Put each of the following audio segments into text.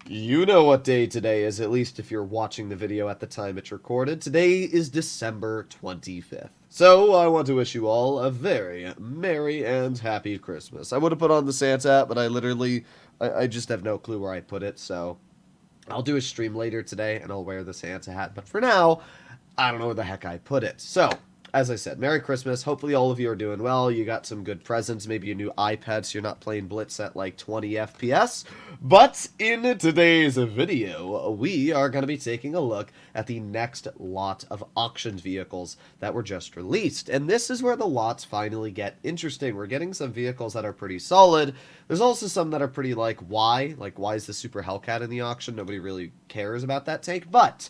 You know what day today is, at least if you're watching the video at the time it's recorded. Today is December 25th. So, I want to wish you all a very Merry and Happy Christmas. I would have put on the Santa hat, but I just have no clue where I put it, so I'll do a stream later today and I'll wear the Santa hat. But for now, I don't know where the heck I put it. So, as I said, Merry Christmas. Hopefully all of you are doing well. You got some good presents, maybe a new iPad so you're not playing Blitz at like 20 FPS. But in today's video, we are going to be taking a look at the next lot of auctioned vehicles that were just released. And this is where the lots finally get interesting. We're getting some vehicles that are pretty solid. There's also some that are pretty like, why? Like, why is the Super Hellcat in the auction? Nobody really cares about that tank. But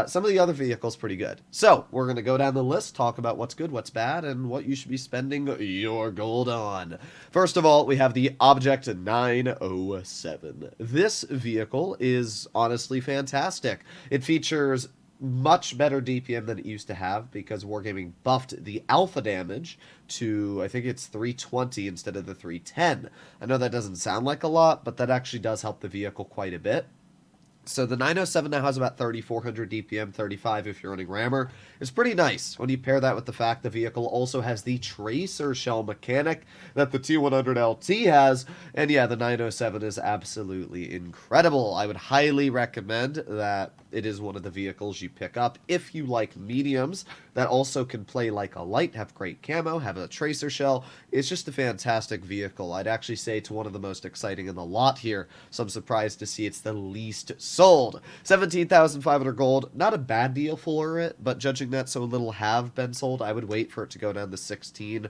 some of the other vehicles pretty good. So, we're going to go down the list, talk about what's good, what's bad, and what you should be spending your gold on. First of all, we have the Object 907. This vehicle is honestly fantastic. It features much better DPM than it used to have because Wargaming buffed the alpha damage to, I think it's 320 instead of the 310. I know that doesn't sound like a lot, but that actually does help the vehicle quite a bit. So the 907 now has about 3,400 DPM, 35 if you're running rammer. It's pretty nice when you pair that with the fact the vehicle also has the tracer shell mechanic that the T100LT has. And yeah, the 907 is absolutely incredible. I would highly recommend that it is one of the vehicles you pick up if you like mediums that also can play like a light, have great camo, have a tracer shell. It's just a fantastic vehicle. I'd actually say it's one of the most exciting in the lot here, so I'm surprised to see it's the least sold. 17,500 gold, not a bad deal for it, but judging that so little have been sold, I would wait for it to go down to 16,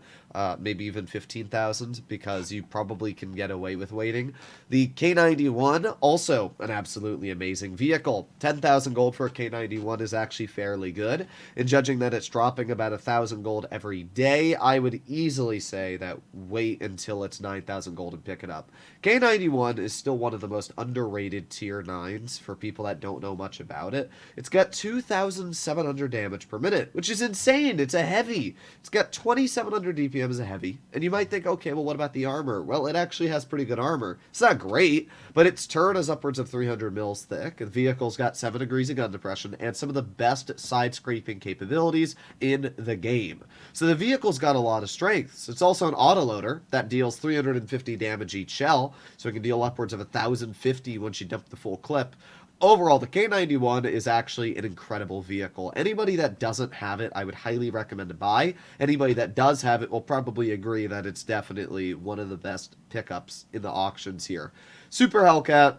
maybe even 15,000, because you probably can get away with waiting. The K91, also an absolutely amazing vehicle. 10,000 gold for a K91 is actually fairly good, and judging that it's dropping about 1,000 gold every day, I would easily say that wait until it's 9,000 gold and pick it up. K91 is still one of the most underrated tier 9s for people that don't know much about it. It's got 2,700 damage per minute, which is insane. It's a heavy. It's got 2,700 DPM as a heavy, and you might think, okay, well, what about the armor? Well, it actually has pretty good armor. It's not great, but its turret is upwards of 300 mils thick. The vehicle's got 7 degrees of gun depression and some of the best side scraping capabilities in the game. So the vehicle's got a lot of strengths. It's also an autoloader that deals 350 damage each shell, so it can deal upwards of 1,050 once you dump the full clip. Overall, the K91 is actually an incredible vehicle. Anybody that doesn't have it, I would highly recommend to buy. Anybody that does have it will probably agree that it's definitely one of the best pickups in the auctions here. Super Hellcat.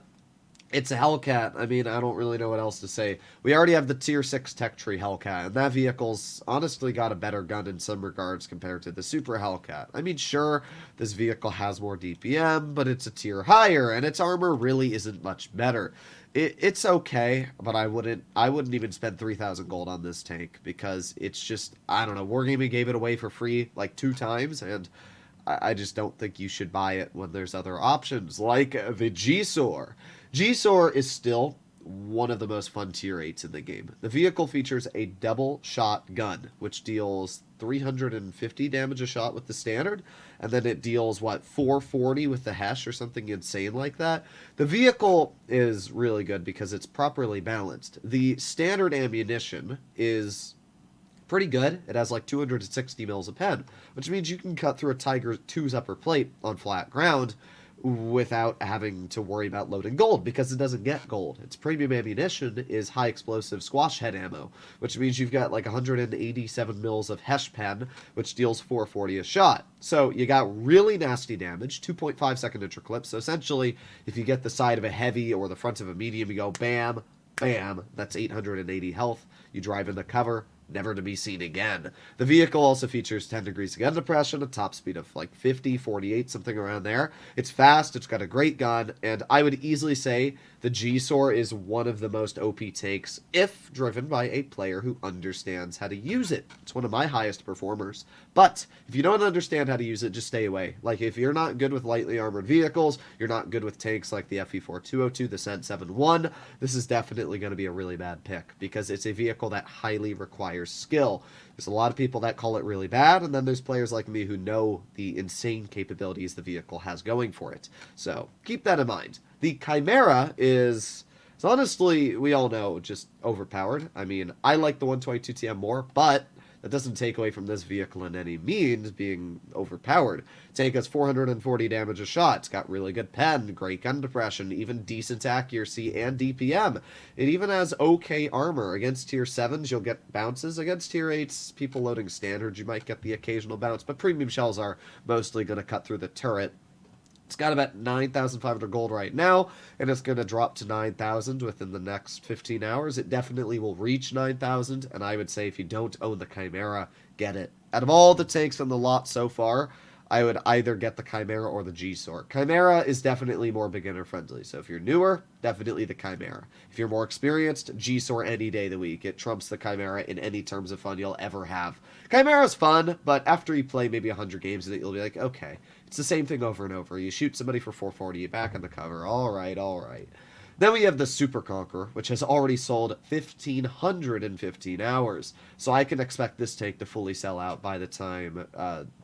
It's a Hellcat. I mean, I don't really know what else to say. We already have the Tier 6 Tech Tree Hellcat, and that vehicle's honestly got a better gun in some regards compared to the Super Hellcat. I mean, sure, this vehicle has more DPM, but it's a tier higher, and its armor really isn't much better. It's okay, but I wouldn't even spend 3,000 gold on this tank because it's just, I don't know, Wargaming gave it away for free like 2 times, and I just don't think you should buy it when there's other options, like the G-Sor. G-Sor is still one of the most fun tier 8s in the game. The vehicle features a double shot gun, which deals 350 damage a shot with the standard, and then it deals, what, 440 with the Hesh or something insane like that. The vehicle is really good because it's properly balanced. The standard ammunition is pretty good. It has like 260 mils a pen, which means you can cut through a Tiger 2's upper plate on flat ground without having to worry about loading gold because it doesn't get gold. Its premium ammunition is high explosive squash head ammo, which means you've got like 187 mils of Hesh pen, which deals 440 a shot. So you got really nasty damage, 2.5 second interclip. So essentially, if you get the side of a heavy or the front of a medium, you go bam, bam, that's 880 health. You drive in the cover, never to be seen again. The vehicle also features 10 degrees of gun depression, a top speed of like 50, 48, something around there. It's fast, it's got a great gun, and I would easily say the G-Sor is one of the most OP takes if driven by a player who understands how to use it. It's one of my highest performers. But if you don't understand how to use it, just stay away. Like, if you're not good with lightly armored vehicles, you're not good with tanks like the FE4202, the Cent 7-1, this is definitely going to be a really bad pick because it's a vehicle that highly requires skill. There's a lot of people that call it really bad, and then there's players like me who know the insane capabilities the vehicle has going for it. So keep that in mind. The Chimera is honestly, we all know, just overpowered. I mean, I like the 122 TM more, but that doesn't take away from this vehicle in any means being overpowered. Tank has 440 damage a shot. It's got really good pen, great gun depression, even decent accuracy and DPM. It even has okay armor. Against tier 7s, you'll get bounces. Against tier 8s, people loading standard, you might get the occasional bounce, but premium shells are mostly going to cut through the turret. It's got about 9,500 gold right now, and it's going to drop to 9,000 within the next 15 hours. It definitely will reach 9,000, and I would say if you don't own the Chimera, get it. Out of all the tanks on the lot so far, I would either get the Chimera or the G-Sword. Chimera is definitely more beginner-friendly, so if you're newer, definitely the Chimera. If you're more experienced, G-Sword any day of the week. It trumps the Chimera in any terms of fun you'll ever have. Chimera's fun, but after you play maybe 100 games of it, you'll be like, okay, it's the same thing over and over. You shoot somebody for 440, you back on the cover. All right, all right. Then we have the Super Conqueror, which has already sold 1,515 hours. So I can expect this tank to fully sell out by the time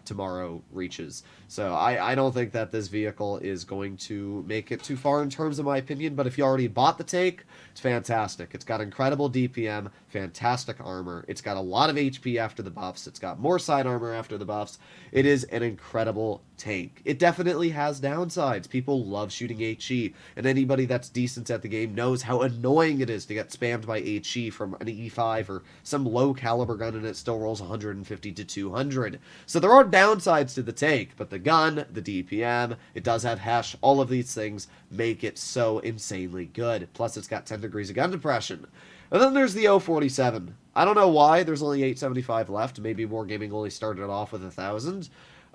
tomorrow reaches. So I don't think that this vehicle is going to make it too far in terms of my opinion, but if you already bought the tank, it's fantastic. It's got incredible DPM, fantastic armor. It's got a lot of HP after the buffs. It's got more side armor after the buffs. It is an incredible tank. It definitely has downsides. People love shooting HE, and anybody that's decent at the game knows how annoying it is to get spammed by HE from an E5 or some low caliber gun and it still rolls 150 to 200. So there are downsides to the tank, but the gun, the DPM, it does have hash, all of these things make it so insanely good. Plus it's got 10 degrees of gun depression. And then there's the 047. I don't know why there's only 875 left. Maybe Wargaming only started off with 1,000.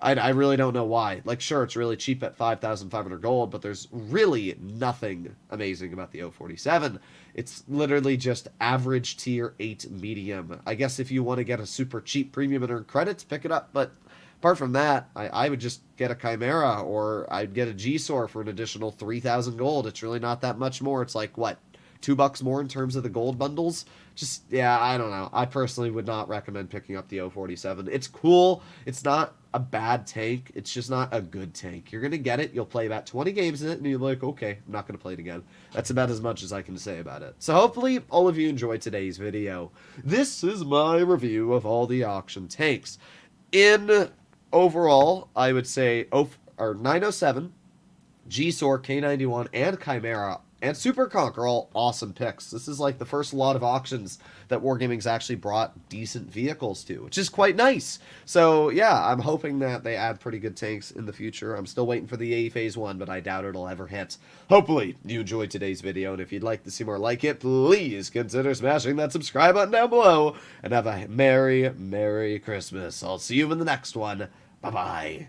I really don't know why. Like, sure, it's really cheap at 5,500 gold, but there's really nothing amazing about the 047. It's literally just average tier 8 medium. I guess if you want to get a super cheap premium and earn credits, pick it up, but apart from that, I would just get a Chimera, or I'd get a G-Sword for an additional 3,000 gold. It's really not that much more. It's like, what, $2 more in terms of the gold bundles? Just, yeah, I don't know. I personally would not recommend picking up the 047. It's cool. It's not a bad tank. It's just not a good tank. You're going to get it. You'll play about 20 games in it, and you're like, okay, I'm not going to play it again. That's about as much as I can say about it. So hopefully all of you enjoyed today's video. This is my review of all the auction tanks. In overall, I would say 907, G-Sword, K91, and Chimera, and Super Conqueror, all awesome picks. This is like the first lot of auctions that Wargaming's actually brought decent vehicles to, which is quite nice. So yeah, I'm hoping that they add pretty good tanks in the future. I'm still waiting for the AE Phase 1, but I doubt it'll ever hit. Hopefully you enjoyed today's video, and if you'd like to see more like it, please consider smashing that subscribe button down below, and have a Merry, Merry Christmas. I'll see you in the next one. Bye-bye.